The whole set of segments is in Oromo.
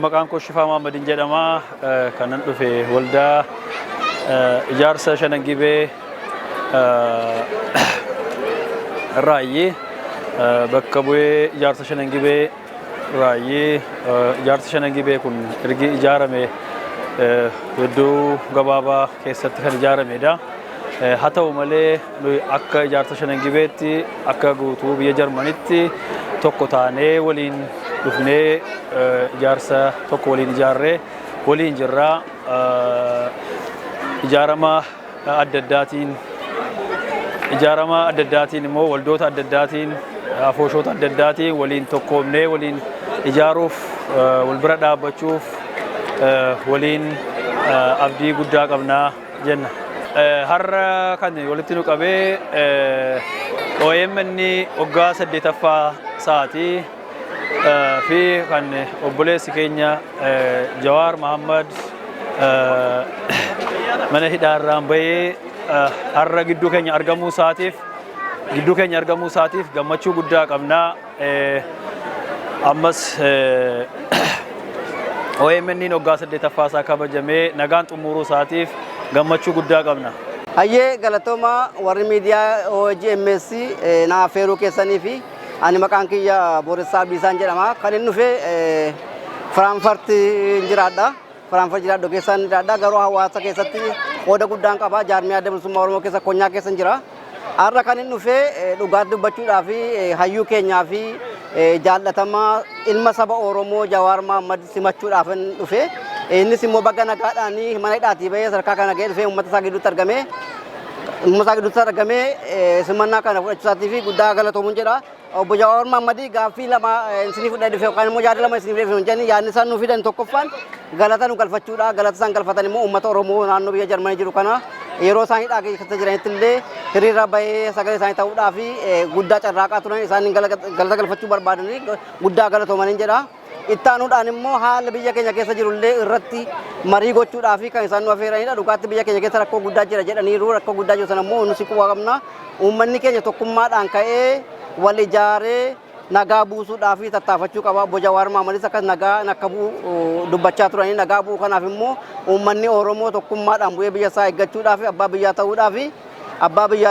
maqaan koo Shifaa Maammadin jedhama. Kanan dhufe waldaa ijaarsa Shanan Gibee Raayyee bakka bu'ee ijaarsa Shanan Gibee Raayyee ijaarsa Shanan Gibee kun ergi ijaarame hedduu gabaabaa keessatti kan ijaaramedha. Haa ta'u malee akka ijaarsa Shanan Gibeetti akka guutuu biyya Jarmanitti tokko taanee waliin dhufnee ijaarsa tokko waliin ijaarree waliin jirra. Ijaarama adda addaatiin immoo waldoota adda addaatiin afooshoota adda addaatiin waliin tokkoomnee waliin ijaaruuf wal bira dhaabbachuuf waliin abdii guddaa qabnaa jenna. Har'a kan walitti nu qabee OMN waggaa 8ffaa isaatii fi kan obboleessi keenya Jawaar Mahammad mana hidhaarraan bahee har'a gidduu keenya argamuu isaatiif gammachuu guddaa qabnaa. Ammas OMN waggaa 8ffaa isaa kabajamee nagaan xumuruu isaatiif gammachuu guddaa qabna. Hayyee galatooma warri miidiyaa OGMS na affeeruu keessanii fi ani maqaan kiyya Booressaa Biisaan jedhama. Kan inni dhufe Firaanfurt jiraadha. Firaanfurt jiraadhu keessaan jiraadha. Garuu hawaasa keessatti qooda guddaan qaba. Jaarmiyaa Adda Bilisummaa Oromoo keessa konyaa keessa jira. Har'a kan inni dhufe dhugaa dubbachuudhaa fi hayyuu keenyaa fi jaallatamaa ilma saba Oromoo Jawaar Mahammad simachuudhaaf inni dhufe. Innis immoo bakka nagaadhaan mana hidhaatii bahee sadarkaa kana ga'ee dhufee uummata isaa gidduutti argamee simannaa kana fudhachuu isaatii fi guddaa galatoomuun jedha. Obbo Jawaar Mahammad gaaffii lama isinii fudhee dhufe yookaan immoo yaada lama isinii fudhee dhufe jenni yaadni isaan nuuf fidan tokkoffaan galata nu galfachuudha. Galata isaan galfatan immoo uummata Oromoo naannoo biyya Jarmanii jiru kana yeroo isaan hidhaa keessa jiranitti illee hiriira bahee sagalee isaanii ta'uudhaa fi guddaa carraaqaa turan isaan galata galfachuu barbaadanii guddaa galatoomaniin jedha. Ittaanuudhaan immoo haala biyya keenya keessa jirullee irratti marii gochuudhaa fi kan isaan nu affeeranidha. Dhugaatti biyya keenya keessa rakkoo guddaa jira jedhaniiru. Rakkoo guddaa jiru sana immoo nuti quba qabna. Uummanni keenya tokkummaadhaan ka'ee wal ijaaree nagaa buusuudhaa fi tattaafachuu qaba. Obbo Jawaar Mahammadis akkas nagaa akka bu'u dubbachaa turanii nagaa bu'u kanaaf immoo uummanni Oromoo tokkummaadhaan bu'ee biyya isaa eeggachuudhaa fi abbaa biyyaa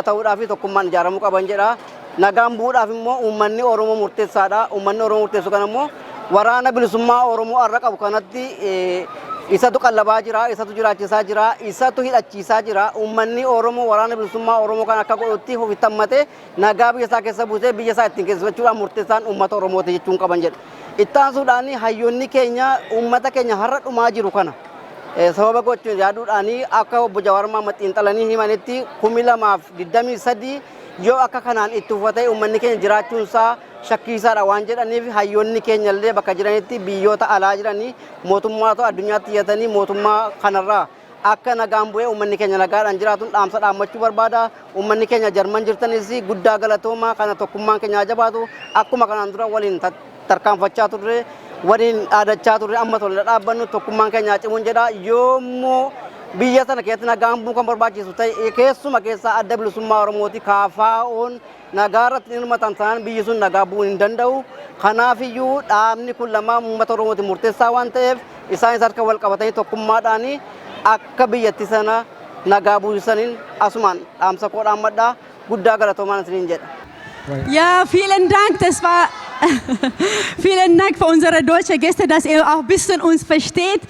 ta'uudhaa fi tokkummaan ijaaramuu qaban jedha. Nagaan bu'uudhaaf immoo uummanni Oromoo murteessaadha. Uummanni Oromoo murteessu kana immoo waraana bilisummaa Oromoo har'a qabu kanatti isatu qallabaa jira, isatu jiraachisaa jira, isatu hidhachiisaa jira. Uummanni Oromoo waraana bilisummaa Oromoo kan akka godhutti ofitti hammatee nagaa biyya isaa keessa buusee biyya isaa ittiin keessatti murteessaan uummata Oromooti jechuun qaban jedha. Ittaansuudhaan hayyoonni keenya uummata keenya har'a dhumaa jiru kana sababa gochuun yaaduudhaan akka obbo Jawaar Mahammad xiinxalanii himanitti 2023 yoo akka kanaan itti uffatee uummanni keenya jiraachuunsaa shakkiisaadha waan jedhaniif hayyoonni keenya illee bakka jiranitti biyyoota alaa jiranii mootummaatu addunyaatti iyyatanii mootummaa kanarraa akka nagaan bu'ee uummanni keenya nagaadhaan jiraatuun dhaamsa dhaammachuu barbaada. Uummanni keenya Jarman jirtanis guddaa galatoomaa kana tokkummaan keenya jabaatu akkuma kanaan dura waliin tarkaanfachaa turre waliin dhaadachaa turre amma tola dhaabbannu tokkummaan keenya cimuun jedha. Yoommoo biyya sana keessatti nagaan bu'uu kan barbaachisu ta'e keessuma keessaa adda bilisummaa Oromooti KFO'n nagaa irratti hirmatan taanaan biyyi sun nagaa bu'uu hin danda'u. Kanaafiyyuu dhaabni kun lamaan uummata Oromooti murteessaa waan ta'eef isaanis harka wal qabatanii tokkummaadhaan akka biyyatti sana nagaa buusaniin asumaan dhaamsa koo dhaammadhaa guddaa galatoomaan isiniin jedha. Ja, vielen Dank. Das war vielen Dank für unsere deutsche Gäste, dass ihr auch ein bisschen uns versteht.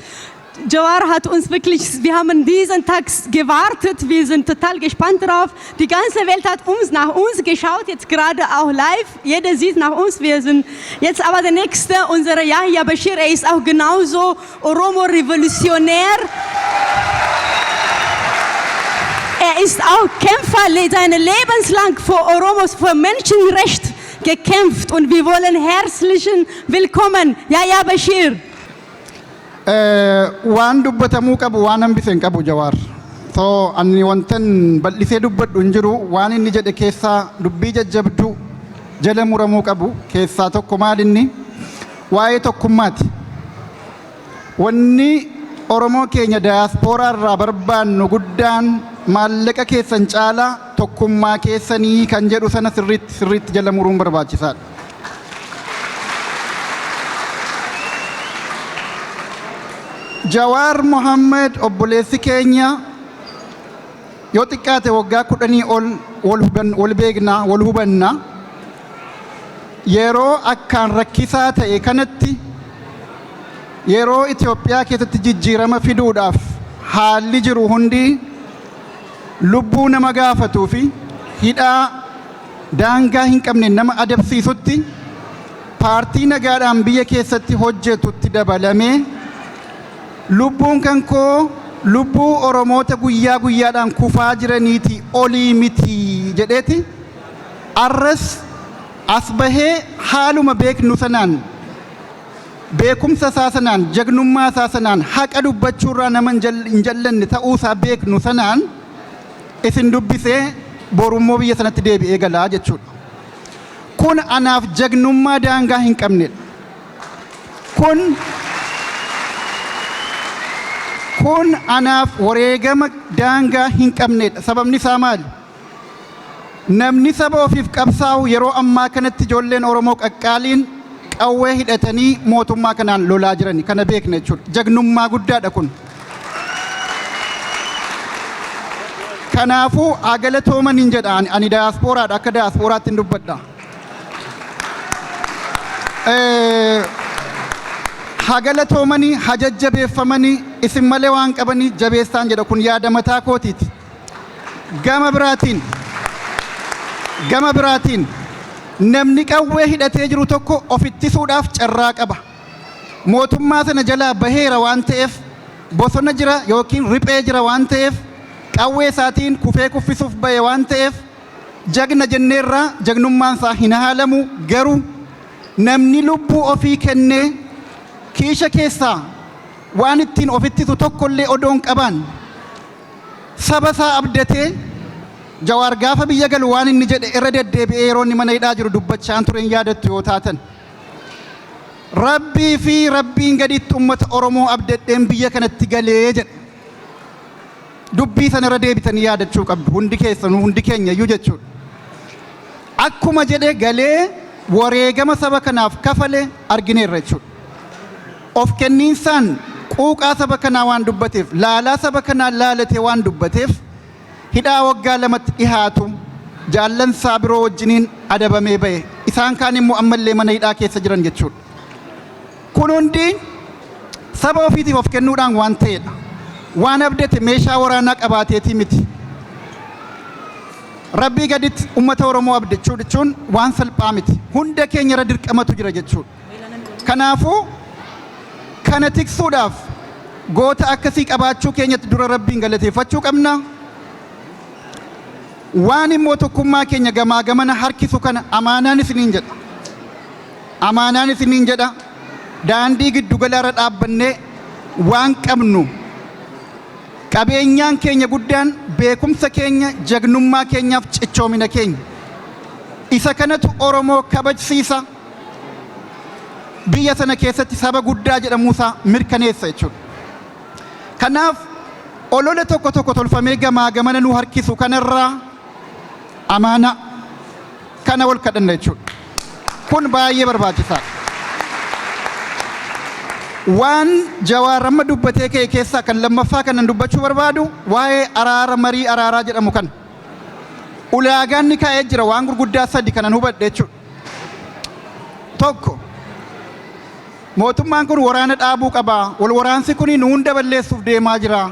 Jawar hat uns wirklich, wir haben diesen Tag gewartet, wir sind total gespannt drauf. Die ganze Welt hat nach uns geschaut, jetzt gerade auch live. Jeder sieht nach uns, wir sind jetzt aber der Nächste, unser Yahya Bashir, er ist auch genauso Oromo-Revolutionär. Er ist auch Kämpfer, sein lebenslang für Oromos, für Menschenrecht gekämpft und wir wollen herzlichen Willkommen, Yahya Bashir. Waan dubbatamuu qabu waan hambise hin qabu Jawaar. So ani wantan bal'isee dubbadhu hin jiru waan inni jedhe keessaa dubbii jajjabduu jala muramuu qabu keessaa tokko maal inni waa'ee tokkummaati. Wanni Oromoo keenya diyaaspooraa irraa barbaannu guddaan maallaqa keessan caalaa tokkummaa keessanii kan jedhu sana sirriitti jala muruun barbaachisaadha. Jawaar Mohammed obboleessi keenya yoo xiqqaate waggaa 10 wal beekna wal hubanna yeroo akkaan rakkisaa ta'e kanatti yeroo Itoophiyaa keessatti jijjiirama fiduudhaaf haalli jiru hundi lubbuu nama gaafatuu fi hidhaa daangaa hin qabne nama adabsiisutti paartii nagaadhaan biyya keessatti hojjetutti dabalamee lubbuun kan koo lubbuu Oromoota guyyaa guyyaadhaan kufaa jiraniiti olii miti jedheeti arras as bahee haaluma beeknu sanaan beekumsa isaa sanaan jagnummaa isaa sanaan haqa dubbachuurraa nama hin jallanne ta'uusaa beeknu sanaan isin dubbisee borummoo biyya sanatti deebi'ee galaa jechuudha. Kun anaaf jagnummaa daangaa hin qabnedha. Kun anaaf wareegama daangaa hin qabnedha. Sababni isaa maali? Namni saba ofiif qabsaa'u yeroo ammaa kanatti ijoolleen Oromoo qaqqaaliin qawwee hidhatanii mootummaa kanaan lolaa jirani. Kana beekna jechuudha. Jagnummaa guddaadha kun. Kanaafuu agalatooman hin jedha ani daaspooraadha akka daaspooraatti hin dubbadha. Hagalatoomanii hajajjabeeffamanii isin malee waan qabanii jabeessaan jedha kun yaada mataa kootiiti. Gama biraatiin namni qawwee hidhatee jiru tokko of ittisuudhaaf carraa qaba. Mootummaa sana jalaa baheera waan ta'eef bosona jira yookiin riphee jira waan ta'eef qawwee isaatiin kufee kuffisuuf bahe waan ta'eef jagna jenneerraa jagnummaan isaa hin haalamu. Garuu namni lubbuu ofii kennee kiisha keessaa waan ittiin of ittisu tokkollee odoon qaban saba isaa abdatee Jawaar gaafa biyya galu waan inni jedhe irra deddeebi'ee yeroo inni mana hidhaa jiru dubbachaan ture hin yaadattu yoo taatan. Rabbii fi rabbiin gaditti uummata Oromoo abdadheen biyya kanatti galee jedhe. Dubbii sana irra deebitanii yaadachuu qabdu hundi keessan hundi keenya iyyuu jechuudha. Akkuma jedhe galee wareegama saba kanaaf kafale argineerra jechuudha. Of kenniinsaan quuqaa saba kanaa waan dubbateef laalaa saba kanaa laalatee waan dubbateef hidhaa waggaa 2 dhihaatu jaallansaa biroo wajjiniin adabamee bahe isaan kaan immoo ammallee mana hidhaa keessa jiran jechuudha. Kun hundi saba ofiitiif of kennuudhaan waan ta'edha. Waan abdate meeshaa waraanaa qabaateetii miti. Rabbii gaditti uummata Oromoo abdachuu jechuun waan salphaa miti. Hunda keenya irra dirqamatu jira jechuudha. Kanaafuu kana tiksuudhaaf goota akkasii qabaachuu keenyatti dura Rabbiin galateeffachuu qabna. Waan immoo tokkummaa keenya gamaa gamana harkisu kana amaanaan isiniin jedha. Amaanaan isiniin jedha. Daandii giddugala irra dhaabbannee waan qabnu qabeenyaan keenya guddaan beekumsa keenya jagnummaa keenyaaf cichoomina keenya isa kanatu Oromoo kabajsiisa. Biyya sana keessatti saba guddaa jedhamuusaa mirkaneessa jechuudha. Kanaaf olola tokko tolfamee gamaa gamana nu harkisu kanarraa amaana kana wal kadhanna jechuudha. Kun baay'ee barbaachisaadha. Waan Jawaar amma dubbatee ka'e keessaa kan lammaffaa kanan dubbachuu barbaadu waa'ee araara marii araaraa jedhamu kana. Ulaagaan ni kaa'ee jira waan gurguddaa 3 kanan hubadhe jechuudha. Tokko mootummaan kun waraana dhaabuu qaba. Wal waraansi kun nu hunda balleessuuf deemaa jira.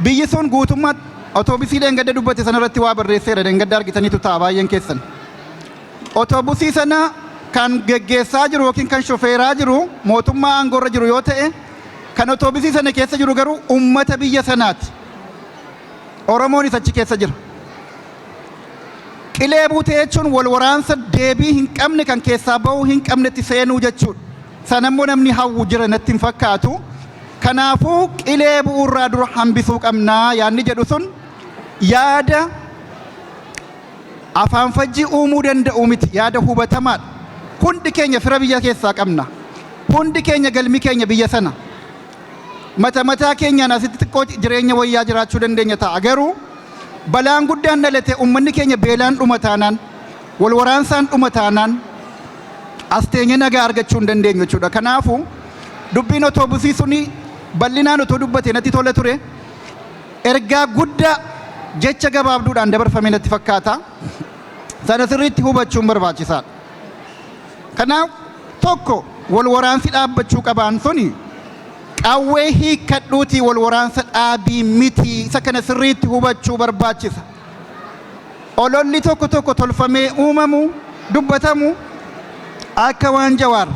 Biyyi sun guutummaatti Otoobusii deengadda dubbate sanarratti waa barreesseera. Deengadda argitaniitu ta'a baay'een keessan. Otoobusii sana kan geggeessaa jiru yookiin kan shofeeraa jiru mootummaa aangoorra jiru yoo ta'e kan otoobusii sana keessa jiru garuu uummata biyya sanaati. Oromoonis achi keessa jira. Qilee buutee jechuun wal waraansa deebii hin qabne kan keessaa bahuu hin qabnetti seenuu jechuudha. Sanammoo namni hawwu jira natti hin fakkaatu. Kanaafuu qilee bu'uurraa dura hambisuu qabnaa yaadni jedhu sun yaada afaan fajjii uumuu danda'u miti yaada hubatamaadha. Hundi keenya fira biyya keessaa qabna. Hundi keenya galmi keenya biyya sana. Mataa keenyaan asitti xiqqoo jireenya wayyaa jiraachuu dandeenya ta'a. Garuu balaan guddaan dhalate uummanni keenya beelaan dhuma taanaan wal waraansaan dhuma taanaan as teenye nagaa argachuu hin dandeenyu jechuudha. Kanaafuu dubbiin otoobusii suni bal'inaan utuu dubbate natti tola ture. Ergaa guddaa jecha gabaabduudhaan dabarfame natti fakkaata. Sana sirriitti hubachuun barbaachisaadha. Kanaaf tokko wal waraansi dhaabbachuu qabaan suni qawwee hiikkadhuutii wal waraansa dhaabii miti. Isa kana sirriitti hubachuu barbaachisa. Ololli tokko tokko tolfamee uumamu dubbatamu akka waan Jawaar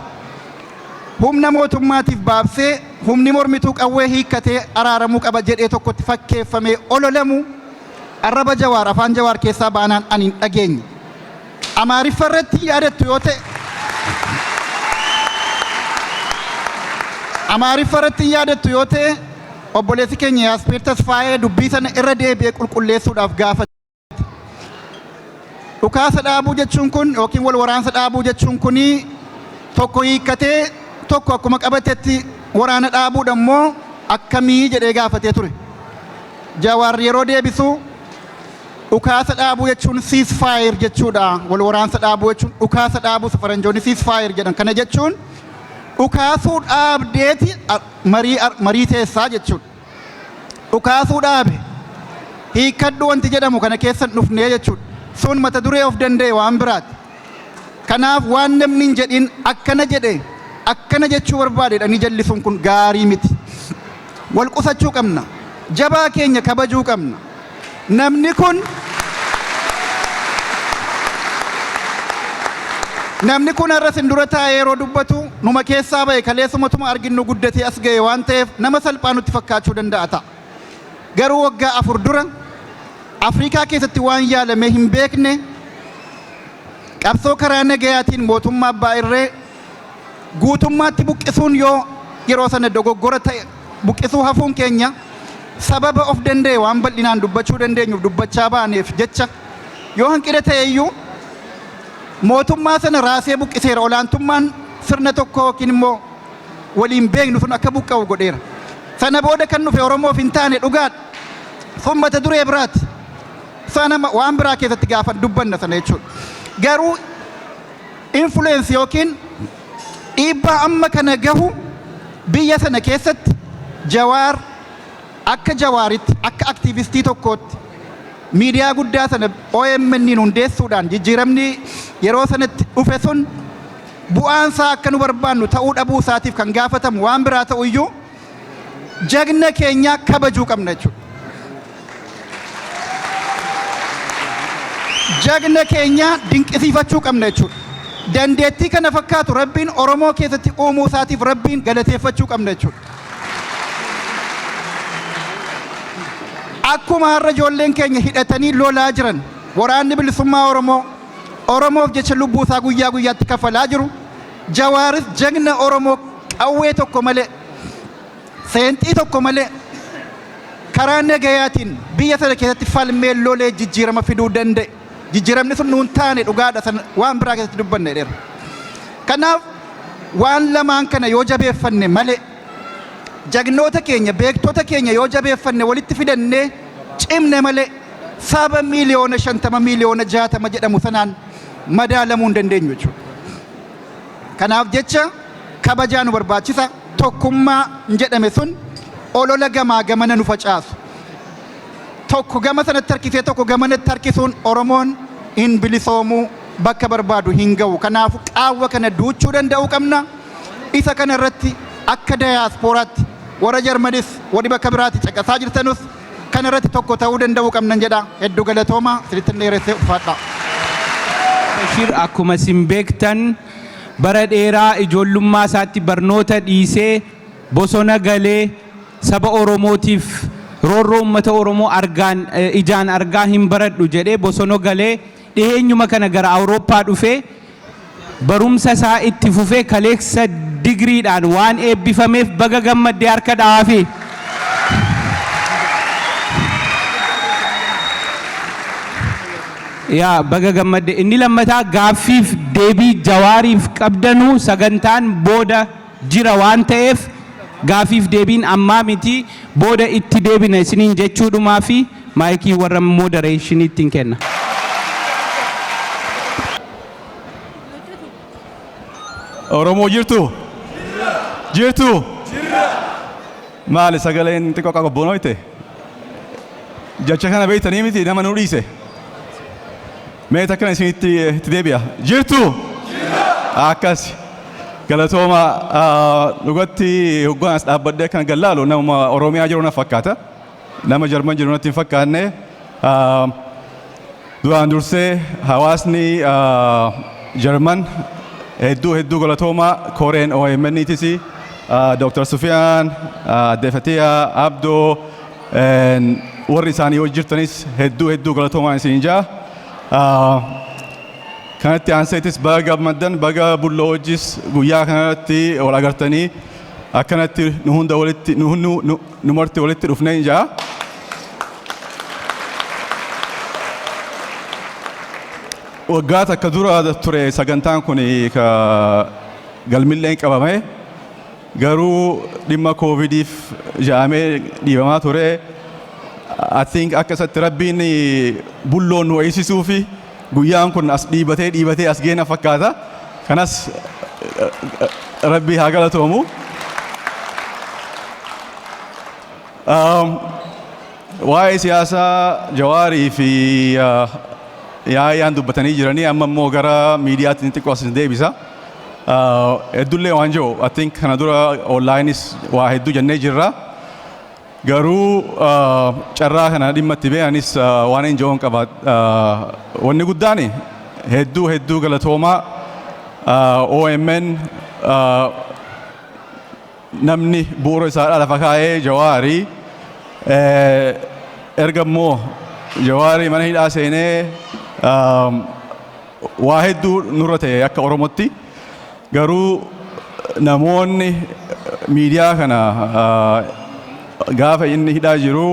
humna mootummaatiif baabsee humni mormituu qawwee hiikkatee araaramuu qaba jedhee tokkotti fakkeeffamee ololamu arraba Jawaar afaan Jawaar keessaa baanaan ani hin dhageenye. Amaariffa irratti yaadattu yoo ta'e Amaariffa irratti yaadattu yoo ta'e obboleessi keenya Yaaspeer Tasfaayee dubbii sana irra deebi'ee qulqulleessuudhaaf gaafate. Dhukaasa dhaabuu jechuun kun yookiin wal waraansa dhaabuu jechuun kun tokko hiikkatee tokko akkuma qabatetti waraana dhaabuudha immoo akkamii jedhee gaafatee ture. Jawaar yeroo deebisu dhukaasa dhaabuu jechuun ceasefire jechuudha. Wal waraansa dhaabuu jechuun dhukaasa dhaabuu faranjoonni ceasefire jedhan. Kana jechuun dhukaasuu dhaabdeeti marii teessaa jechuudha. Dhukaasuu dhaabe hiikkadhu wanti jedhamu kana keessa dhufnee jechuudha. Sun mata duree of danda'e waan biraati. Kanaaf waan namni hin jedhin akkana jedhe akkana jechuu barbaadeedhanii jallisuun kun gaarii miti. Wal qusachuu qabna. Jabaa keenya kabajuu qabna. Namni kun har'a sin dura taa'ee yeroo dubbatu numa keessaa ba'e kaleessumatuma arginnu guddatee as ga'e waan ta'eef nama salphaa nutti fakkaachuu danda'a ta'a. Garuu waggaa 4 dura Afrikaa keessatti waan yaalame hin beekne qabsoo karaa nagayaatiin mootummaa abbaa irree guutummaatti buqqisuun yoo yeroo sana dogoggora ta'e buqqisuu hafuun keenya sababa of danda'e waan bal'inaan dubbachuu dandeenyuuf dubbachaa baaneef jecha yoo hanqina ta'e iyyuu mootummaa sana raasee buqqiseera. Olaantummaan sirna tokko yookiin immoo waliin beeknu sun akka buqqa'u godheera. Sana booda kan dhufe Oromoof hin taane dhugaadha. Sun mata duree biraati. Sana waan biraa keessatti gaafa dubbanna sana jechuudha. Garuu influence yookiin dhiibbaa amma kana gahu biyya sana keessatti Jawaar akka Jawaaritti akka aktiivistii tokkootti miidiyaa guddaa sana OMN hundeessuudhaan jijjiiramni yeroo sanatti dhufe sun bu'aansaa akka nu barbaannu ta'uu dhabuu isaatiif kan gaafatamu waan biraa ta'u iyyuu jagna keenya kabajuu qabna jechuudha. Jagna keenya dinqisiifachuu qabna jechuudha. Dandeettii kana fakkaatu Rabbiin Oromoo keessatti uumuu isaatiif Rabbiin galateeffachuu qabna jechuudha. Akkuma har'a ijoolleen keenya hidhatanii lolaa jiran waraanni bilisummaa Oromoof jecha lubbuu isaa guyyaa guyyaatti kafalaa jiru. Jawaaris jagna Oromoo qawwee tokko malee seenxii tokko malee karaa nagayaatiin biyya sana keessatti falmee lolee jijjiirama fiduu danda'e. Jijjiiramni sun nuun taane dhugaadha sana waan biraa keessatti dubbanne dheera. Kanaaf waan lamaan kana yoo jabeeffanne malee jagnoota keenya beektota keenya yoo jabeeffanne walitti fidannee cimne malee saba miliyoona 50 miliyoona 60 jedhamu sanaan madaalamuu hin dandeenyu jechuudha. Kanaaf jecha kabajaa nu barbaachisa. Tokkummaa hin jedhame sun olola gamaa gamana nu facaasu. Tokko gama sanatti harkisee tokko gamanatti harkisuun Oromoon hin bilisoomuu bakka barbaadu hin ga'u. Kanaaf qaawwa kana duuchuu danda'uu qabna. Isa kana irratti akka dayaaspooraatti warra Jarmanis warri bakka biraatti caqasaa jirtanus kana irratti tokko ta'uu danda'uu qabnan jedha. Hedduu galatooma sirriitti dheeressee uffadha. Bashir akkuma isin beektan bara dheeraa ijoollummaa isaatti barnoota dhiisee bosona galee saba Oromootiif roorroo uummata Oromoo ijaan argaa hin baradhu jedhee bosona galee dhiheenyuma kana gara Awurooppaa dhufee barumsa isaa itti fufee kaleessa digriidhaan waan eebbifameef baga gammaddee harka dhaafi. Yaa baga gammadde. Inni lammataa gaaffiif deebii Jawaariif qabdanuu sagantaan booda jira waan ta'eef gaaffiif deebiin ammaa miti booda itti deebina isiniin jechuudhumaa fi maayikii warra modereeshiniitti hin kenna. Oromoo jirtu? Jirtu? maali sagaleen xiqqoo qaqqabboonoyte jecha kana beektanii miti nama nu dhiise mee takkana isinitti itti deebi'a jirtu akkas galatooma dhugatti hoggaan as dhaabbadhee kan gallaalu nama Oromiyaa jiru na fakkaata nama Jarman jiru natti hin fakkaanne duraan dursee hawaasni Jarman hedduu galatooma koreen OMN'tis Dr. Sufiyaan, Defatiya, Abdo, warri isaanii hojii jirtanis hedduu galatoomaa isin jaa. Kanatti aanseetis baga gammaddan baga bulloo hojis guyyaa kanatti wal agartanii akkanatti nu hunda walitti nu marti walitti dhufnee jaa. Waggaa takka dura ture sagantaan kun ka galmilleen qabame garuu dhimma koovidiif jaamee dhiibamaa ture. I think akkasatti rabbiin bulloon nu eegsisuu fi guyyaan kun as dhiibatee as geena fakkaata. Kanas rabbii haa galatoomu. Waa'ee siyaasaa Jawaarii fi yaayaan dubbatanii jiranii amma immoo gara miidiyaatti xiqqoo as deebisa. Heddullee waan jiru I think kana dura onlaayinis waa hedduu jennee jirra. Garuu carraa kana dhimma itti beekanis waan hin jiruun qaba. Wanni guddaan hedduu galatoomaa OMN namni bu'uura isaa lafa kaa'ee Jawaarii erga immoo Jawaarii mana hidhaa seenee waa hedduu nurra ta'e akka Oromootti. Garuu namoonni miidiyaa kana gaafa inni hidhaa jiru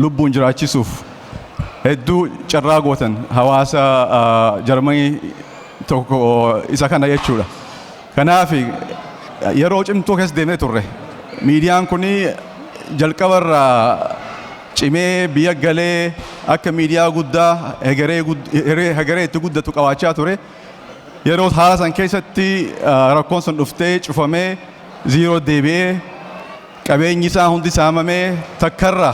lubbuun jiraachisuuf hedduu carraa gootan hawaasa Jarmanii tokko isa kana jechuudha. Kanaaf yeroo cimtuu keessa deemnee turre miidiyaan kun jalqabarraa cimee biyya galee akka miidiyaa guddaa hegeree itti guddatu qabaachaa ture. Yeroo haala san keessatti rakkoon sun dhuftee cufamee ziiroo deebi'ee qabeenyi isaa hundi saamamee takkarra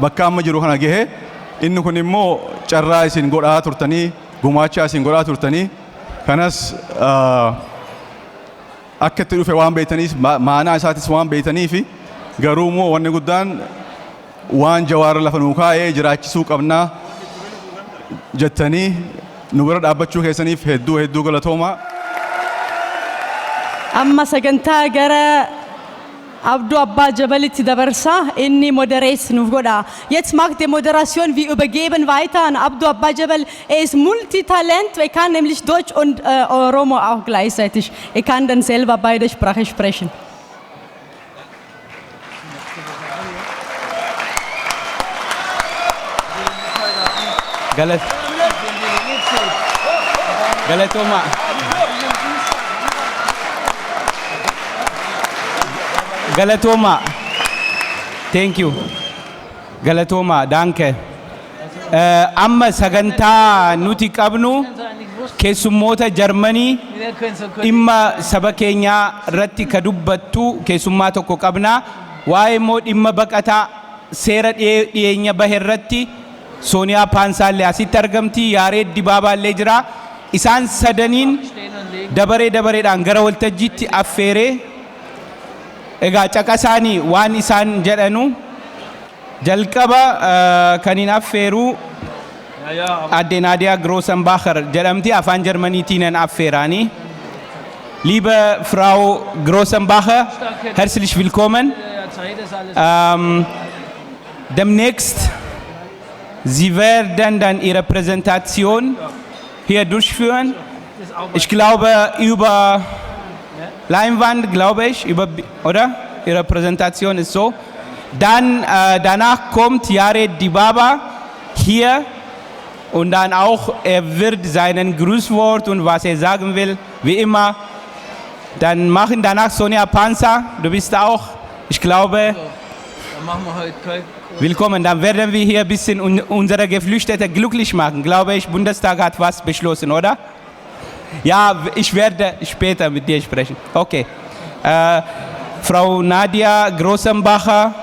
bakka amma jiru kana gahe inni kun immoo carraa isin godhaa turtanii gumaachaa isin godhaa turtanii kanas akka itti dhufe waan beektaniif maanaa isaatis waan beektaniif garuu immoo wanni guddaan waan Jawaar lafa nuu kaa'ee jiraachisuu qabnaa jettanii nu bira dhaabbachuu keessaniif hedduu galatoomaa. Amma sagantaa gara Abdu Abbaa Jabalitti dabarsa inni moderees nuuf godha. Jetzt macht die Moderation, wir übergeben weiter an Abdu Abbaa Jabal. Er ist Multitalent, er kann nämlich Deutsch und Oromo auch gleichzeitig. Er kann dann selber beide Sprachen sprechen. Galatoma. Galatoma. Thank you. Galatoma. Danke. Amma sagantaa nuti qabnu keessummoota Jarmanii dhimma saba keenyaa irratti ka dubbattu keessummaa tokko qabna. Waa'ee immoo dhimma baqataa seera dhiyeenya bahe irratti Sooniyaa Paansaallee asitti argamti. Yaareed Dibaabaallee jira. Isaan sadaniin dabareedhaan gara waltajjiitti affeeree egaa caqasaanii waan isaan jedhanu jalqaba kaniin affeeruu Adde Naadiyaa Groosenbacher jedhamti afaan Jarmaniitiin affeeraanii. Liebe Frau Groosenbacher, herzlich willkommen. Demnächst Sie werden dann Ihre Präsentation hier durchführen. Ich glaube über Leinwand, glaube ich, oder? Ihre Präsentation ist so. Dann danach kommt Yaared Dibaba hier und dann auch er wird seinen Grußwort und was er sagen will, wie immer. Dann machen danach Sonja Panzer, du bist auch, ich glaube. Dann machen wir heute Willkommen, dann werden wir hier ein bisschen unsere Geflüchteten glücklich machen. Glaube ich, Bundestag hat was beschlossen, oder? Ja, ich werde später mit dir sprechen. Okay. Frau Nadia Grossenbacher,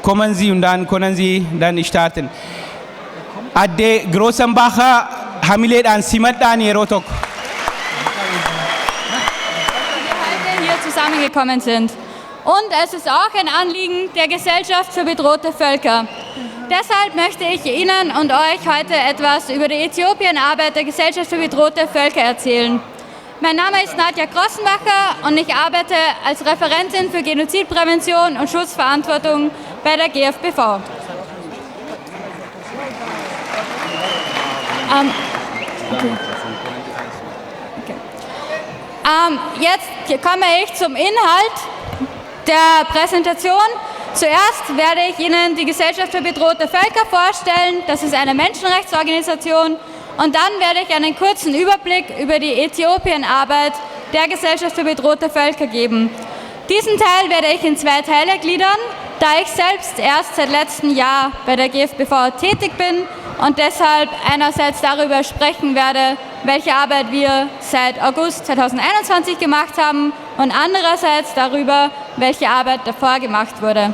kommen Sie und dann können Sie dann starten. Adde Grossenbacher, hamileedhaan simadhaan yeroo tokko. Hier zusammengekommen sind. Und es ist auch ein Anliegen der Gesellschaft für bedrohte Völker. Deshalb möchte ich Ihnen und euch heute etwas über die Äthiopienarbeit der Gesellschaft für bedrohte Völker erzählen. Mein Name ist Nadia Grossenbacher und ich arbeite als Referentin für Genozidprävention und Schutzverantwortung bei der GFBV. Jetzt komme ich zum Inhalt der Präsentation. Zuerst werde ich Ihnen die Gesellschaft für bedrohte Völker vorstellen. Das ist eine Menschenrechtsorganisation. Und dann werde ich einen kurzen Überblick über die Äthiopienarbeit der Gesellschaft für bedrohte Völker geben. Diesen Teil werde ich in 2 Teile gliedern, da ich selbst erst seit letztem Jahr bei der GFBV tätig bin und deshalb einerseits darüber sprechen werde, welche Arbeit wir seit August 2021 gemacht haben und andererseits darüber, welche Arbeit davor gemacht wurde.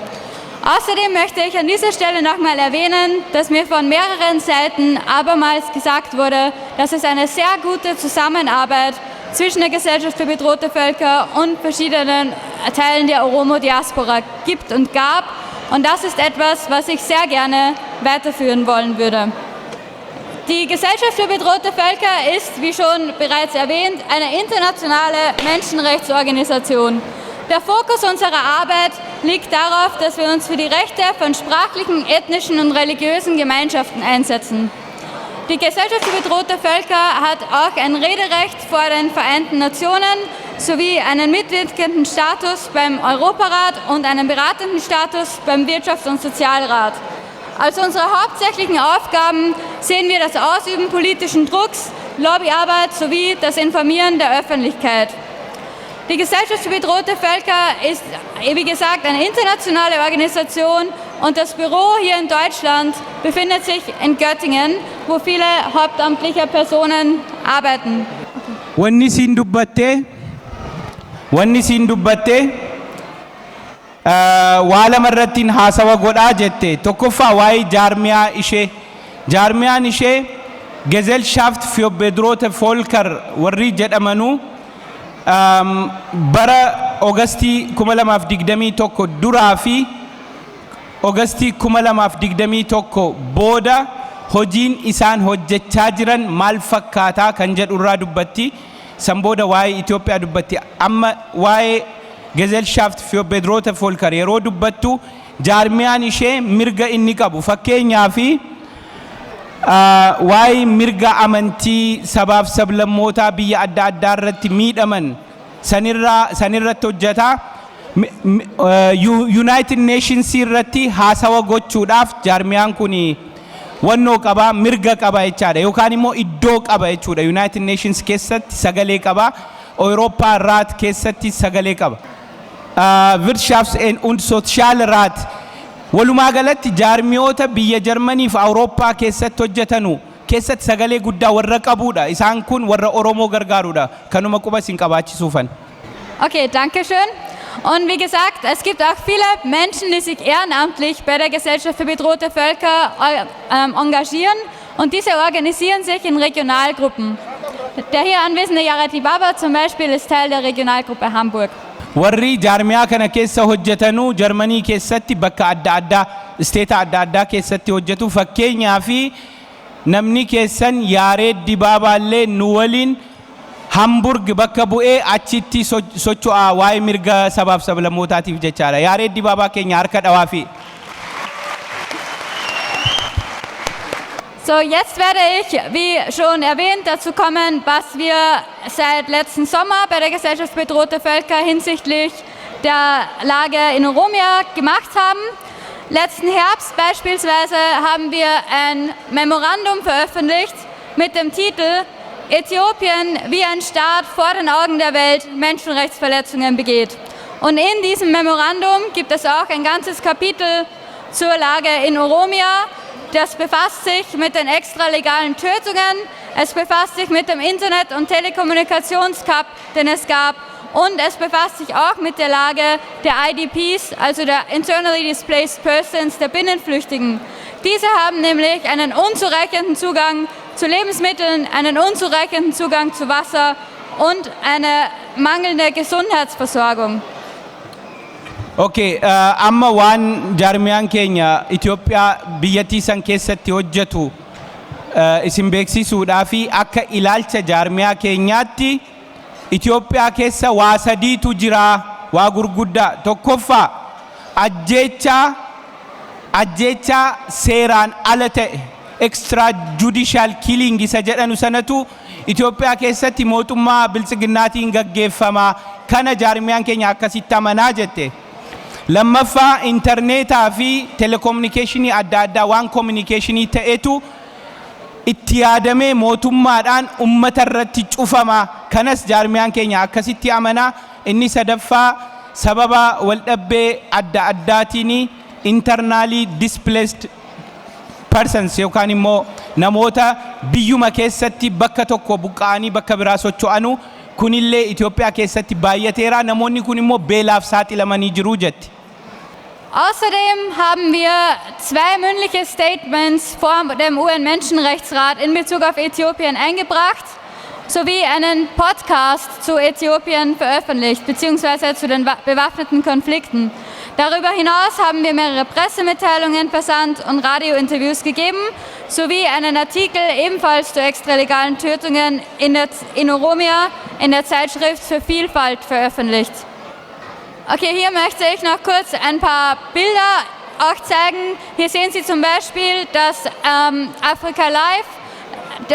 Außerdem möchte ich an dieser Stelle nochmal erwähnen, dass mir von mehreren Seiten abermals gesagt wurde, dass es eine sehr gute Zusammenarbeit zwischen der Gesellschaft für bedrohte Völker und verschiedenen Teilen der Oromo-Diaspora gibt und gab. Und das ist etwas, was ich sehr gerne weiterführen wollen würde. Die Gesellschaft für bedrohte Völker ist, wie schon bereits erwähnt, eine internationale Menschenrechtsorganisation. Der Fokus unserer Arbeit liegt darauf, dass wir uns für die Rechte von sprachlichen, ethnischen und religiösen Gemeinschaften einsetzen. Die Gesellschaft für bedrohte Völker hat auch ein Rederecht vor den Vereinten Nationen sowie einen mitwirkenden Status beim Europarat und einen beratenden Status beim Wirtschafts- und Sozialrat. Als unsere hauptsächlichen Aufgaben sehen wir das Ausüben politischen Drucks, Lobbyarbeit sowie das Informieren der Öffentlichkeit. Die Gesellschaft für bedrohte Völker ist, wie gesagt, eine internationale Organisation und das Büro hier in Deutschland befindet sich in Göttingen, wo viele hauptamtliche Personen arbeiten. Wanni siin dubbatte waa lama irrattiin haasawa godhaa jette. Tokkoffaa waa'ee jaarmiyaa ishee. Jaarmiyaan ishee Gesellschaft für bedrohte Völker warri jedhamanuu bara Ogastii 2021 duraa fi Ogastii 2021 booda hojiin isaan hojjechaa jiran maal fakkaataa kan jedhu irraa dubbatti. San booda waa'ee Itoophiyaa dubbatti. Amma waa'ee Gesellschaft für bedrohte Völker yeroo dubbattu jaarmiyaan ishee mirga inni qabu fakkeenyaa fi waa'ee mirga amantii sabaaf sablammootaa biyya adda addaa irratti miidhaman sanirratti hojjetaa. United Nations irratti haasawa gochuudhaaf jaarmiyaan kun wannoo qaba, mirga qaba jechaadha yookaan immoo iddoo qaba jechuudha. United Nations keessatti sagalee qaba, Eurooppaa Rat keessatti sagalee qaba. Wirtschafts- und Sozialrat walumaa galatti jaarmiyoota biyya Jarmanii fi Awurooppaa keessatti hojjetanu keessatti sagalee guddaa warra qabuudha. Isaan kun warra Oromoo gargaaruudha. Kanuma quba isin qabaachisuufan. Okay, danke schön. Und wie gesagt, es gibt auch viele Menschen, die sich ehrenamtlich bei der Gesellschaft für bedrohte Völker engagieren und diese organisieren sich in Regionalgruppen. Der hier anwesende Yared Dibaba zum Beispiel ist Teil der Regionalgruppe Hamburg. Warri jaarmiyaa kana keessa hojjetanu Jarmanii keessatti bakka adda addaa isteeta adda addaa keessatti hojjetu. Fakkeenyaa fi namni keessan Yared Dibabaallee nu waliin Hamburg bakka bu'ee achitti socho'aa waa'ee mirga sabaaf sablammootaatiif jechaadha. Yared Dibaba keenya harka dhawaa fi. So, jetzt werde ich, wie schon erwähnt, dazu kommen, was wir seit letzten Sommer bei der Gesellschaft für bedrohte Völker hinsichtlich der Lage in Oromia gemacht haben. Letzten Herbst beispielsweise haben wir ein Memorandum veröffentlicht mit dem Titel Äthiopien, wie ein Staat vor den Augen der Welt Menschenrechtsverletzungen begeht. Und in diesem Memorandum gibt es auch ein ganzes Kapitel zur Lage in Oromia. Das befasst sich mit den extralegalen Tötungen, es befasst sich mit dem Internet- und Telekommunikationskap, den es gab, und es befasst sich auch mit der Lage der IDPs, also der Internally Displaced Persons, der Binnenflüchtigen. Diese haben nämlich einen unzureichenden Zugang zu Lebensmitteln, einen unzureichenden Zugang zu Wasser und eine mangelnde Gesundheitsversorgung. Okay, amma waan jaarmiyaan keenya Itoophiyaa biyyattii san keessatti hojjetu isin beeksisuudhaa fi akka ilaalcha jaarmiyaa keenyaatti Itoophiyaa keessa waa sadiitu jira, waa gurguddaa. Tokkoffaa ajjeechaa seeraan ala ta'e extrajudicial killing isa jedhanu sanatu Itoophiyaa keessatti mootummaa biltsiginnaatiin gaggeeffama. Kana jaarmiyaan keenya akkasitti amanaa jette. Lammaffaa interneetaa fi telekominikeeshinii adda addaa waan kominikeeshinii ta'etu itti yaadamee mootummaadhaan ummata irratti cufama. Kanas jaarmiyaan keenya akkasitti amanaa. Inni sadaffaa sababa waldhabbee adda addaatiin internally displaced persons yookaan immoo namoota biyyuma keessatti bakka tokko buqqa'anii bakka biraa socho'anu kunillee Itoophiyaa keessatti baay'ateera. Namoonni kun immoo beelaaf saaxilamanii jiru jetti. Außerdem haben wir 2 mündliche Statements vor dem UN-Menschenrechtsrat in Bezug auf Äthiopien eingebracht, sowie einen Podcast zu Äthiopien veröffentlicht, beziehungsweise zu den bewaffneten Konflikten. Darüber hinaus haben wir mehrere Pressemitteilungen versandt und Radiointerviews gegeben, sowie einen Artikel ebenfalls zu extralegalen Tötungen in Oromia in der Zeitschrift für Vielfalt veröffentlicht. Okay, hier möchte ich noch kurz ein paar Bilder auch zeigen. Hier sehen Sie zum Beispiel, dass Africa Live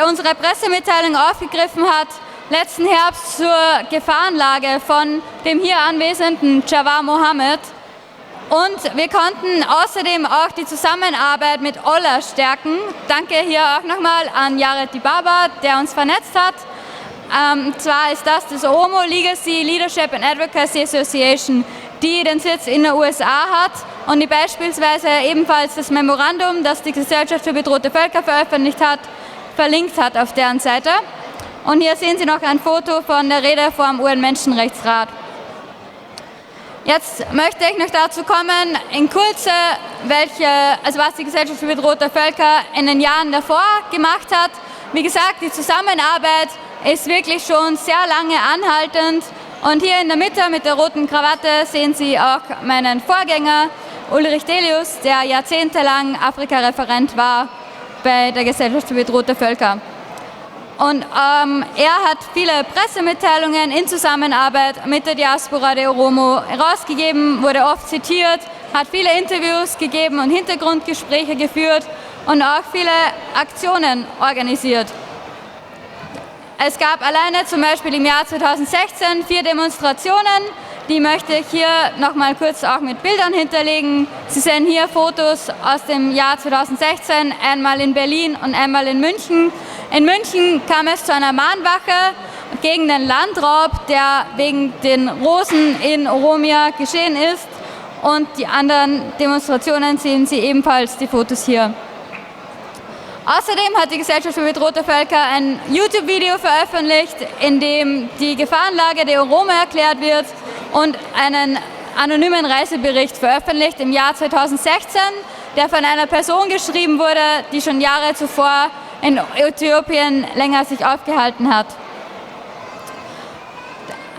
unsere Pressemitteilung aufgegriffen hat, letzten Herbst zur Gefahrenlage von dem hier anwesenden Jawar Mohammed. Und wir konnten außerdem auch die Zusammenarbeit mit OLA stärken. Danke hier auch nochmal an Jared Dibaba, der uns vernetzt hat. Zwar ist das Oromo Legacy Leadership and Advocacy Association, die den Sitz in den USA hat und die beispielsweise ebenfalls das Memorandum, das die Gesellschaft für bedrohte Völker veröffentlicht hat, verlinkt hat auf deren Seite. Und hier sehen Sie noch ein Foto von der Rede vor dem UN-Menschenrechtsrat. Jetzt möchte ich noch dazu kommen, in Kürze, was die Gesellschaft für bedrohte Völker in den Jahren davor gemacht hat. Wie gesagt, die Zusammenarbeit ist wirklich schon sehr lange anhaltend. Und hier in der Mitte mit der roten Krawatte sehen Sie auch meinen Vorgänger Ulrich Delius, der jahrzehntelang Afrika-Referent war bei der Gesellschaft für bedrohte Völker. Und er hat viele Pressemitteilungen in Zusammenarbeit mit der Diaspora der Oromo herausgegeben, wurde oft zitiert, hat viele Interviews gegeben und Hintergrundgespräche geführt und auch viele Aktionen organisiert. Es gab alleine zum Beispiel im Jahr 2016 4 Demonstrationen, die möchte ich hier nochmal kurz auch mit Bildern hinterlegen. Sie sehen hier Fotos aus dem Jahr 2016, einmal in Berlin und einmal in München. In München kam es zu einer Mahnwache gegen den Landraub, der wegen den Rosen in Oromia geschehen ist. Und die anderen Demonstrationen sehen Sie ebenfalls, die Fotos hier. Außerdem hat die Gesellschaft für bedrohte Völker ein YouTube-Video veröffentlicht, in dem die Gefahrenlage der Oromo erklärt wird und einen anonymen Reisebericht veröffentlicht im Jahr 2016, der von einer Person geschrieben wurde, die schon Jahre zuvor in Äthiopien länger sich aufgehalten hat.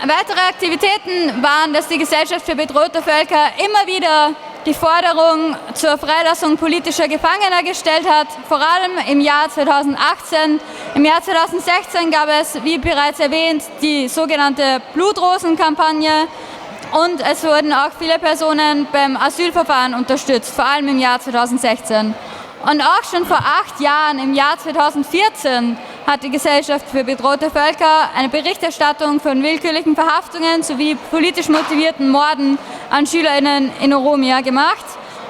Weitere Aktivitäten waren, dass die Gesellschaft für bedrohte Völker immer wieder die Forderung zur Freilassung politischer Gefangener gestellt hat, vor allem im Jahr 2018. Im Jahr 2016 gab es, wie bereits erwähnt, die sogenannte Blutrosen-Kampagne und es wurden auch viele Personen beim Asylverfahren unterstützt, vor allem im Jahr 2016. Und auch schon vor 8 Jahren, im Jahr 2014, hat die Gesellschaft für bedrohte Völker eine Berichterstattung von willkürlichen Verhaftungen sowie politisch motivierten Morden an SchülerInnen in Oromia gemacht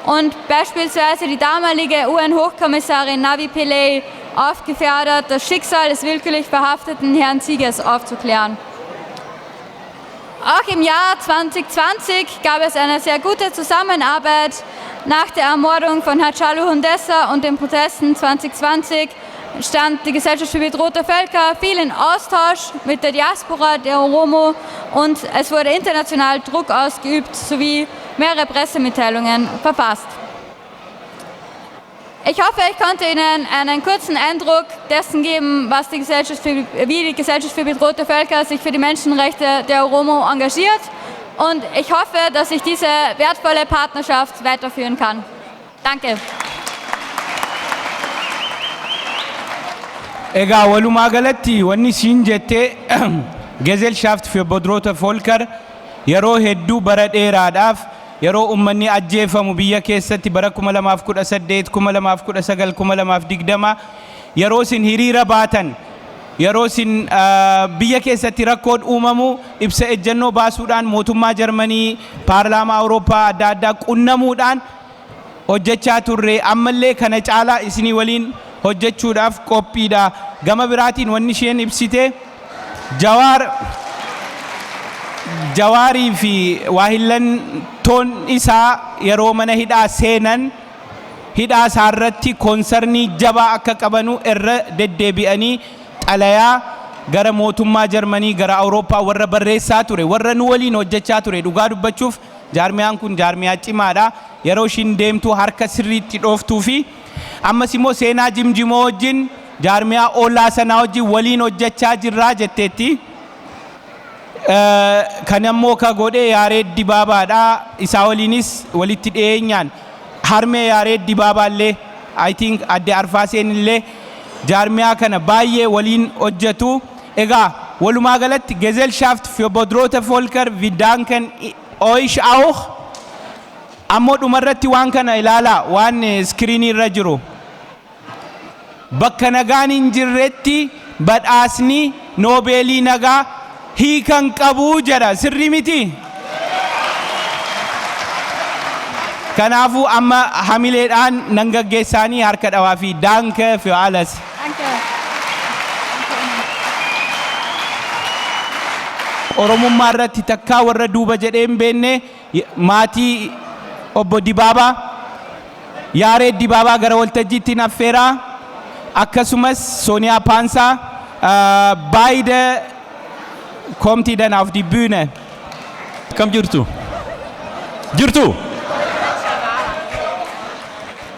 und beispielsweise die damalige UN-Hochkommissarin Navi Pillay aufgefordert, das Schicksal des willkürlich verhafteten Herrn Siegers aufzuklären. Auch im Jahr 2020 gab es eine sehr gute Zusammenarbeit. Nach der Ermordung von Hachalu Hundessa und den Protesten 2020 stand die Gesellschaft für bedrohte Völker viel in Austausch mit der Diaspora der Oromo und es wurde international Druck ausgeübt sowie mehrere Pressemitteilungen verfasst. Ich hoffe, ich konnte Ihnen einen kurzen Eindruck dessen geben, wie die Gesellschaft für bedrohte Völker sich für die Menschenrechte der Oromo engagiert. Und ich hoffe, dass ich diese wertvolle Partnerschaft weiterführen kann. Danke. Egaa walumaa galatti wanni siin jette Gesellschaft für bedrohte Völker yeroo hedduu bara dheeraadhaaf yeroo ummanni ajjeefamu biyya keessatti bara 2018 2019 2020 yeroo isin hiriira baatan yeroo isin biyya keessatti rakkoon uumamu ibsa ejjennoo baasuudhaan mootummaa Jarmanii paarlaamaa Awurooppaa adda addaa qunnamuudhaan hojjechaa turre ammallee kana caalaa isinii waliin hojjechuudhaaf qophiidha. Gama biraatiin wanni isheen ibsite Jawaarii fi waahillantoon isaa yeroo mana hidhaa seenan hidhaa isaarratti koonsarnii jabaa akka qabanu irra deddeebi'anii xalayaa gara mootummaa Jarmanii gara Awurooppaa warra barreessaa ture warra nu waliin hojjechaa ture dhugaa dubbachuuf jaarmiyaan kun jaarmiyaa cimaadha yeroo ishiin deemtu harka sirriitti dhooftuu fi ammas immoo seenaa jimjimoo wajjin jaarmiyaa ollaa sanaa wajjin waliin hojjechaa jirraa jetteetti. Kan ammoo ka godhe Yaareed Dibaabaadha isaa waliinis walitti dhiyeenyaan harmee Yaareed Dibaabaallee I think adde Arfaaseen illee jaarmiyaa kana baay'ee waliin hojjetu. Egaa walumaa galatti Gesellschaft für bedrohte Völker wir danken euch auch. Ammoo dhumarratti waan kana ilaalaa waan iskiriinii irra jiru. Bakka nagaan hin jirretti badhaasni Noobeelii nagaa hiikan qabuu jedha sirrii miti. Kanaafuu amma hamileedhaan nan gaggeessaanii harka dhawaa fi danke für alles. Oromummaa irratti takkaa warra duuba jedhee hin beekne maatii obbo Dibaabaa Yaareed Dibaabaa gara waltajjiitti affeeraa akkasumas Sooniyaa Paansaa beide kommt ihr dann auf die Bühne. Kam jirtu? Jirtu?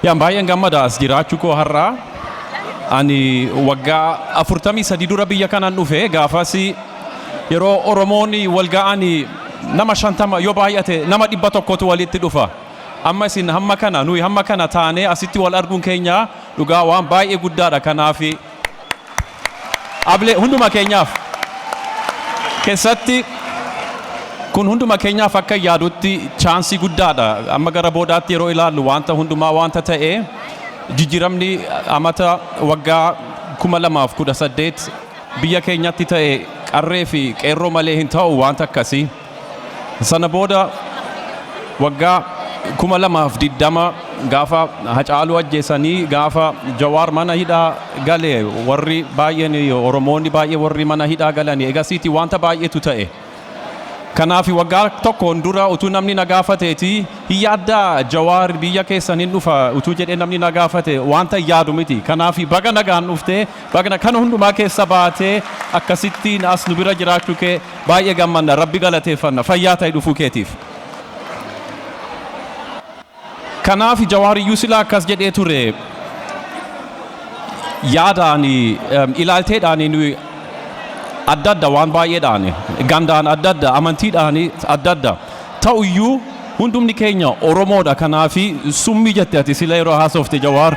Yaan baay'een gammada as jiraachuu koo har'aa. Ani waggaa 43 dura biyya kanaan dhufe gaafas yeroo Oromoonni wal ga'anii nama 50 yoo baay'ate nama 100tu walitti dhufa. Amma isin hamma kana nuyi hamma kana taanee asitti wal arguun keenya dhugaa waan baay'ee guddaadha kanaaf ablee hunduma keenyaaf keessatti kun hunduma keenyaaf akka yaadutti chaansii guddaadha amma gara boodaatti yeroo ilaallu wanta hundumaa wanta ta'e jijjiiramni amata waggaa 2018 biyya keenyatti ta'e qarree fi qeerroo malee hin ta'u wanta akkasii sana booda waggaa 2020 gaafa Hacaaluu ajjeesanii gaafa Jawaar mana hidhaa galee warri baay'een Oromoonni baay'ee warri mana hidhaa galanii egasiiti wanta baay'eetu ta'e. Kanaaf waggaa tokkoon dura utuu namni na gaafateeti yaadda Jawaar biyya keessan hin dhufa utuu jedhee namni na gaafate wanta yaadu miti. Kanaaf baga nagaan dhuftee baga kana hundumaa keessa baatee akkasittiin as nu bira jiraachuu kee baay'ee gammanna Rabbi galateeffanna fayyaa ta'e dhufuu keetiif. Kanaaf Jawaariyyuu silaa akkas jedhee ture yaadaani ilaalteedhaani nuyi adda adda waan baay'eedhaani gandaan adda adda amantiidhaani adda adda ta'uyyuu hundumni keenya Oromoodha kanaafi summi jette ati sila yeroo haasofte Jawaar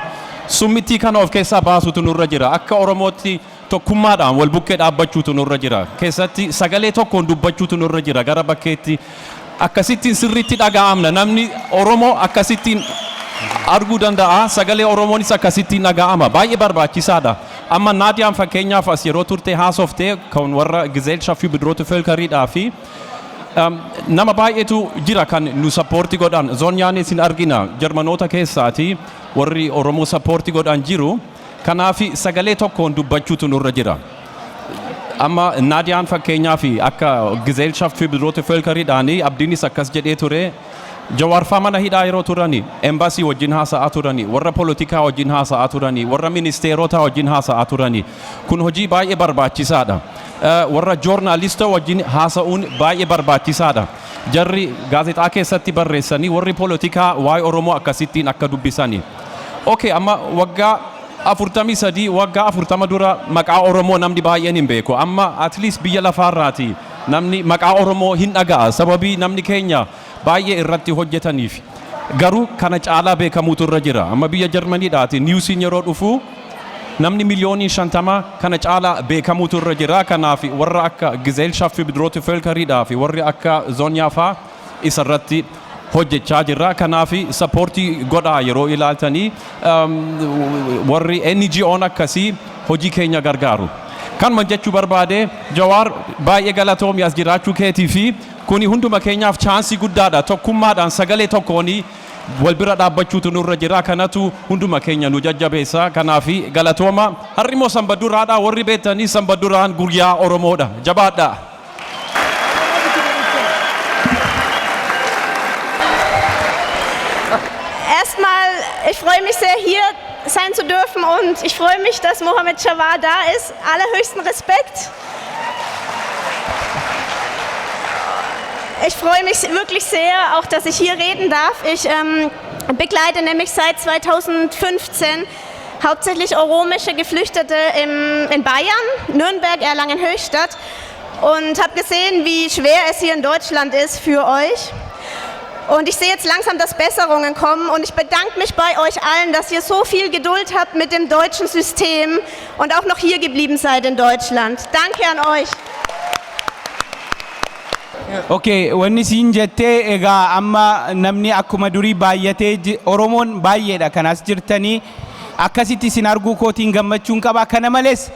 summitti kana of keessaa baasuutu nurra jira akka Oromootti tokkummaadhaan wal bukkee dhaabbachuutu nurra jira keessatti sagalee tokkoon dubbachuutu nurra jira gara bakkeetti akkasittiin sirriitti dhaga'amna namni Oromoo akkasittiin arguu danda'a sagalee Oromoonis akkasittiin dhaga'ama baay'ee barbaachisaadha amma Naadiyaan fakkeenyaaf as yeroo turte haasofte kan warra Gesellschaft für bedrohte Völkeridhaa fi nama baay'eetu jira kan nu sappoorti godhan Zoonyaanis hin argina Jarmanoota keessaati warri Oromoo sappoorti godhan jiru kanaaf sagalee tokkoon dubbachuutu nurra jira. Amma Naadiyaan fakkeenyaaf akka Gesellschaft für bedrohte Völkeridhaani abdiinis akkas jedhee ture Jawaarfaa mana hidhaa yeroo turani, embaasii wajjin haasa'aa turani, warra poolitikaa wajjin haasa'aa turani, warra ministeerota wajjin haasa'aa turani. Kun hojii baay'ee barbaachisaadha. Warra joornaalista wajjin haasa'uun baay'ee barbaachisaadha. Jarri gaazexaa keessatti barreessanii warri poolitikaa waa'ee Oromoo akkasittiin akka dubbisani. Okay, amma waggaa 43 waggaa 40 dura maqaa Oromoo namni baay'een hin beeku. Amma at least biyya lafaarraati namni maqaa Oromoo hin dhaga'a. Sababii namni keenya baay'ee irratti hojjetaniif. Garuu kana caalaa beekamuutu irra jira. Amma biyya Jarmaniidhaati niwusiin yeroo dhufu namni miliyoonii 50 kana caalaa beekamuutu irra jira. Kanaaf warra akka Gesellschaft für bedrohte Völkeridhaa fi warri akka Zoonyaa fa'aa isarratti hojjechaa jirra. Kanaaf sappoortii godhaa yeroo ilaaltanii warri NGO'n akkasii hojii keenya gargaaru. Kanuma jechuu barbaade Jawaar baay'ee galatoomi as jiraachuu keetii fi kuni hunduma keenyaaf chaansii guddaadha. Tokkummaadhaan sagalee tokkoon wal bira dhaabbachuutu nurra jira. Kanatu hunduma keenya nu jajjabeessa. Kanaaf galatooma. Har'i immoo sanbaduraadha. Warri beektanii sanbaduraan guyyaa Oromoodha. Jabaadha. Erstmal, ich freue mich sehr, hier sein zu dürfen und ich freue mich, dass Mohammed Jawar da ist. Allerhöchsten Respekt. Ich freue mich wirklich sehr, auch dass ich hier reden darf. Ich begleite nämlich seit 2015 hauptsächlich oromische Geflüchtete in Bayern, Nürnberg, Erlangen, Höchstadt und habe gesehen, wie schwer es hier in Deutschland ist für euch. Und ich sehe jetzt langsam, dass Besserungen kommen und ich bedanke mich bei euch allen, dass ihr so viel Geduld habt mit dem deutschen System und auch noch hier geblieben seid in Deutschland. Danke an euch. Okay, wanni siin jettee egaa amma namni akkuma durii baay'atee Oromoon baay'eedha kanas jirtanii akkasitti isin arguu kootiin gammachuun qaba. Kana malees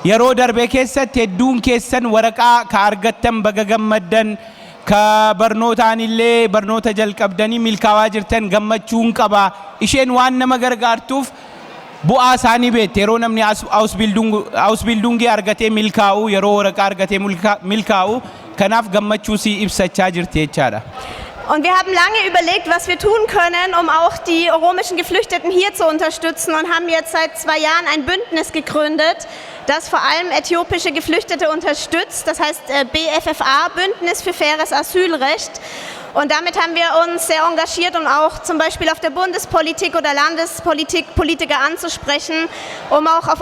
yeroo darbe keessatti hedduun keessan waraqaa ka argattan baga gammaddan ka barnootaan illee barnoota jalqabdanii milkaa'aa jirtan gammachuun qaba. Isheen waan nama gargaartuuf bu'aa isaanii beekte yeroo namni Ausbildungii argatee milkaa'u yeroo waraqaa argatee milkaa'u kanaaf gammachuu si ibsachaa jirti jechaadha. Und wir haben lange überlegt, was wir tun können, um auch die oromischen Geflüchteten hier zu unterstützen und haben jetzt seit 2 Jahren ein Bündnis gegründet, das vor allem äthiopische Geflüchtete unterstützt. Das heißt BFFA, Bündnis für faires Asylrecht. Und damit haben wir uns sehr engagiert, um auch zum Beispiel auf der Bundespolitik oder Landespolitik Politiker anzusprechen, um auch auf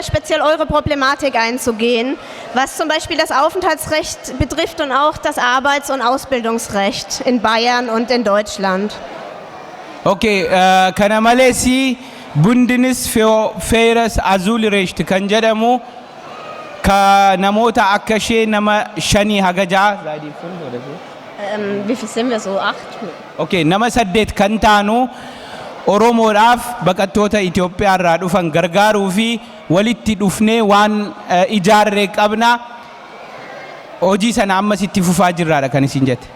speziell eure Problematik einzugehen, was zum Beispiel das Aufenthaltsrecht betrifft und auch das Arbeits- und Ausbildungsrecht in Bayern und in Deutschland. Okay, kana malees Bündnis für faires Asylrecht kan jedhamu ka namoota akka ishee nama 5 haga 6 Wie viel sind wir so? 8? Okay, nama 8 kan taanu Oromoodhaaf baqattoota Itoophiyaa irraa dhufan gargaaruu fi walitti dhufnee waan ijaarree qabna. Hojii sana ammas itti fufaa jirraadha kan isin jette.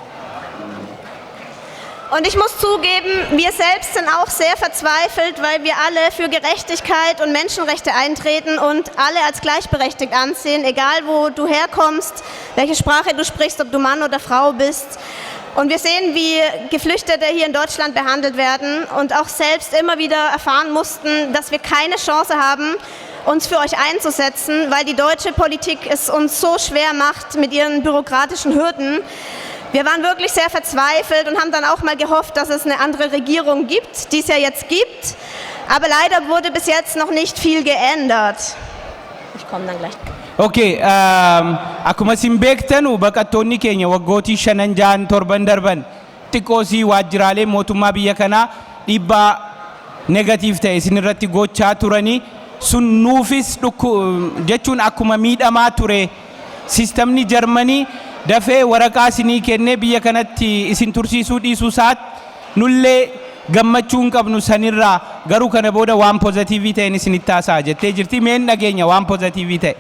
Und ich muss zugeben, wir selbst sind auch sehr verzweifelt, weil wir alle für Gerechtigkeit und Menschenrechte eintreten und alle als gleichberechtigt ansehen, egal wo du herkommst, welche Sprache du sprichst, ob du Mann oder Frau bist. Und wir sehen, wie Geflüchtete hier in Deutschland behandelt werden und auch selbst immer wieder erfahren mussten, dass wir keine Chance haben, uns für euch einzusetzen, weil die deutsche Politik es uns so schwer macht mit ihren bürokratischen Hürden. Wir waren wirklich sehr verzweifelt und haben dann auch mal gehofft, dass es eine andere Regierung gibt, die es ja jetzt gibt. Aber leider wurde bis jetzt noch nicht viel geändert. Ich komme dann gleich. Okay, akkuma isin beektanu baqattoonni keenya waggootii 5-7 darban xiqqoosii waajjiraalee mootummaa biyya kanaa dhiibbaa negatiif ta'e isin irratti gochaa turanii sun nuufis jechuun akkuma miidhamaa ture sistemni Jarmanii dafee waraqaa isinii kennee biyya kanatti isin tursiisuu dhiisuu isaat nullee gammachuun qabnu sanirraa garuu kana booda waan pozitiivii ta'een isinitti haasa'a jettee jirti. Meen dhageenya waan pozitiivii ta'e.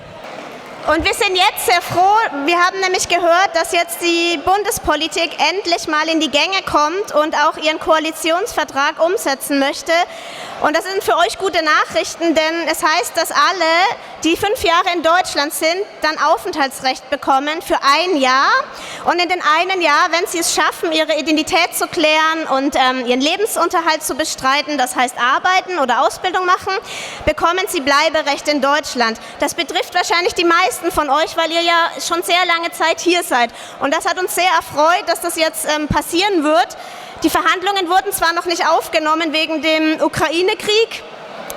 Und wir sind jetzt sehr froh, wir haben nämlich gehört, dass jetzt die Bundespolitik endlich mal in die Gänge kommt und auch ihren Koalitionsvertrag umsetzen möchte. Und das sind für euch gute Nachrichten, denn es heißt, dass alle, die 5 Jahre in Deutschland sind, dann Aufenthaltsrecht bekommen für 1 Jahr. Und in den einen Jahr, wenn sie es schaffen, ihre Identität zu klären und ihren Lebensunterhalt zu bestreiten, das heißt arbeiten oder Ausbildung machen, bekommen sie Bleiberecht in Deutschland. Das betrifft wahrscheinlich die meisten von euch, weil ihr ja schon sehr lange Zeit hier seid. Und das hat uns sehr erfreut, dass das jetzt passieren wird. Die Verhandlungen wurden zwar noch nicht aufgenommen wegen dem Ukraine-Krieg,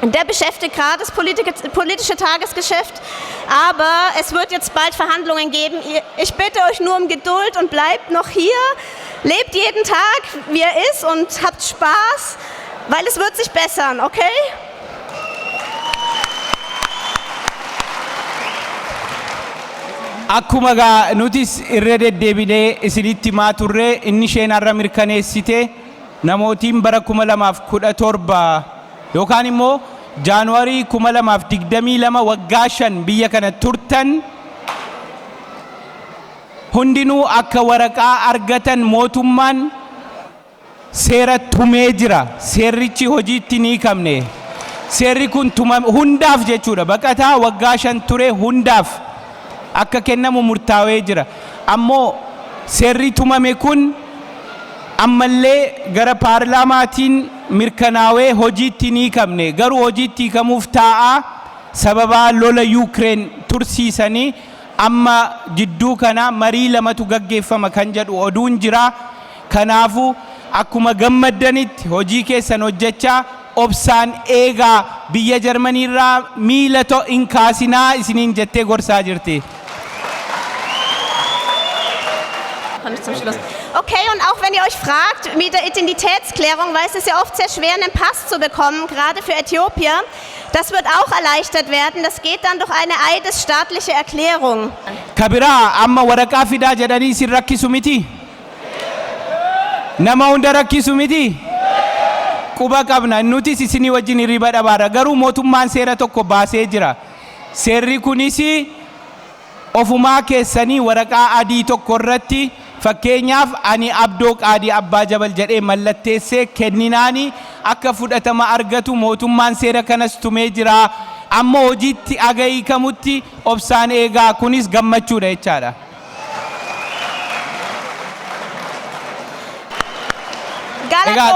der beschäftigt gerade das politische Tagesgeschäft, aber es wird jetzt bald Verhandlungen geben. Ich bitte euch nur um Geduld und bleibt noch hier, lebt jeden Tag, wie er ist und habt Spaß, weil es wird sich bessern, okay? Akkuma nutis irra deddeebinee isinitti himaa turre inni isheen har'a mirkaneessite namootiin bara 2017 yookaan immoo Jaanuwaarii 2022 waggaa 5 biyya kana turtan hundinuu akka waraqaa argatan mootummaan seera tumee jira. Seerrichi hojiitti ni hiikamne. Seerri kun hundaaf jechuudha. Baqataa waggaa 5 ture hundaaf akka kennamu murtaawee jira. Ammoo seerri tumame kun ammallee gara paarlaamaatiin mirkanaawee hojiitti ni hiikamne. Garuu hojiitti hiikamuuf taa'aa sababa lola Yuukireen tursiisanii amma jidduu kana marii lamatu gaggeeffama kan jedhu oduun jira. Kanaafu akkuma gammaddanitti hojii keessan hojjechaa obsaan eegaa biyya Jarmaniirraa miila hin kaasinaa isiniin jettee gorsaa jirti. Okay, und auch wenn ihr euch fragt, mit der Identitätsklärung, weil es ist ja oft sehr schwer, einen Pass zu bekommen, gerade für Äthiopier, das wird auch erleichtert werden. Das geht dann durch eine eidesstaatliche Erklärung. Kabira, amma waraqaa fidaa jedhanii isin rakkisu miti? Nama hunda rakkisu miti? Quba qabna, nutis isinii wajjin hirriba dhabaara. Garuu mootummaan seera tokko baasee jira. Seerri kunis ofumaa keessanii waraqaa adii tokko irratti fakkeenyaaf ani Abdoo Qaadii Abbaa Jabal jedhee mallatteessee kenninaani akka fudhatama argatu mootummaan seera kanas tumee jira. Amma hojiitti aga hiikamutti obsaan eegaa kunis gammachuudha jechaadha. Egaa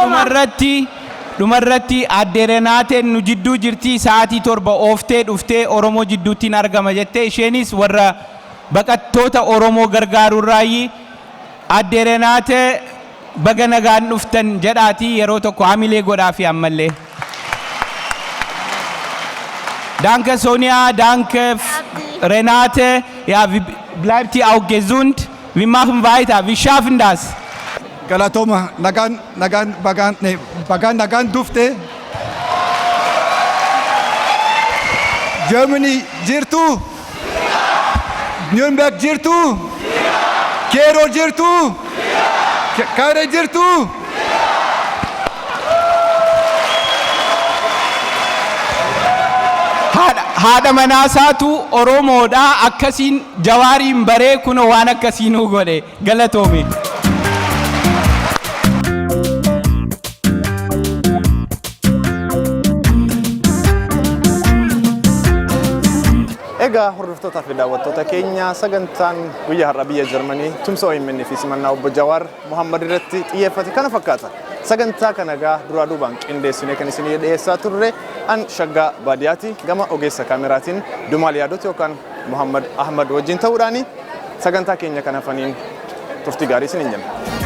dhumarratti Aadde Renaateen nu jidduu jirti sa'aatii 7 ooftee dhuftee Oromoo jidduuttiin argama jettee isheenis warra baqattoota Oromoo gargaaruurraayi Aadde Renaatee baga nagaan dhuftan jedhaati yeroo tokko hamilee godhaafi ammallee. Danke Sonja, danke Renate. Ja, bleibt ihr auch gesund. Wir machen weiter, wir schaffen das. Galatoma, Bagan dufte. Germany jirtu. Nürnberg jirtu. Kero jirtu. Kare jirtu. Haadha manaasaatu Oromoodha akkasiin Jawaariin baree kuno waan akkasiinuu godhe galatoomi. Egaa hordoftoota fi daawwattoota keenya sagantaan guyyaa har'a biyya Jarmanii tumsa OMN fi simannaa obbo Jawaar Muhammad irratti xiyyeeffate kana fakkaata. Sagantaa kana egaa duraa duubaan qindeessinee kan isinii dhiyeessaa turre an Shaggaa Baadiyaati gama ogeessa kaameraatiin Dumaal Yaadot yookaan Muhammad Ahmad wajjin ta'uudhaani sagantaa keenya kana faniin turtii gaarii isiniin jenna.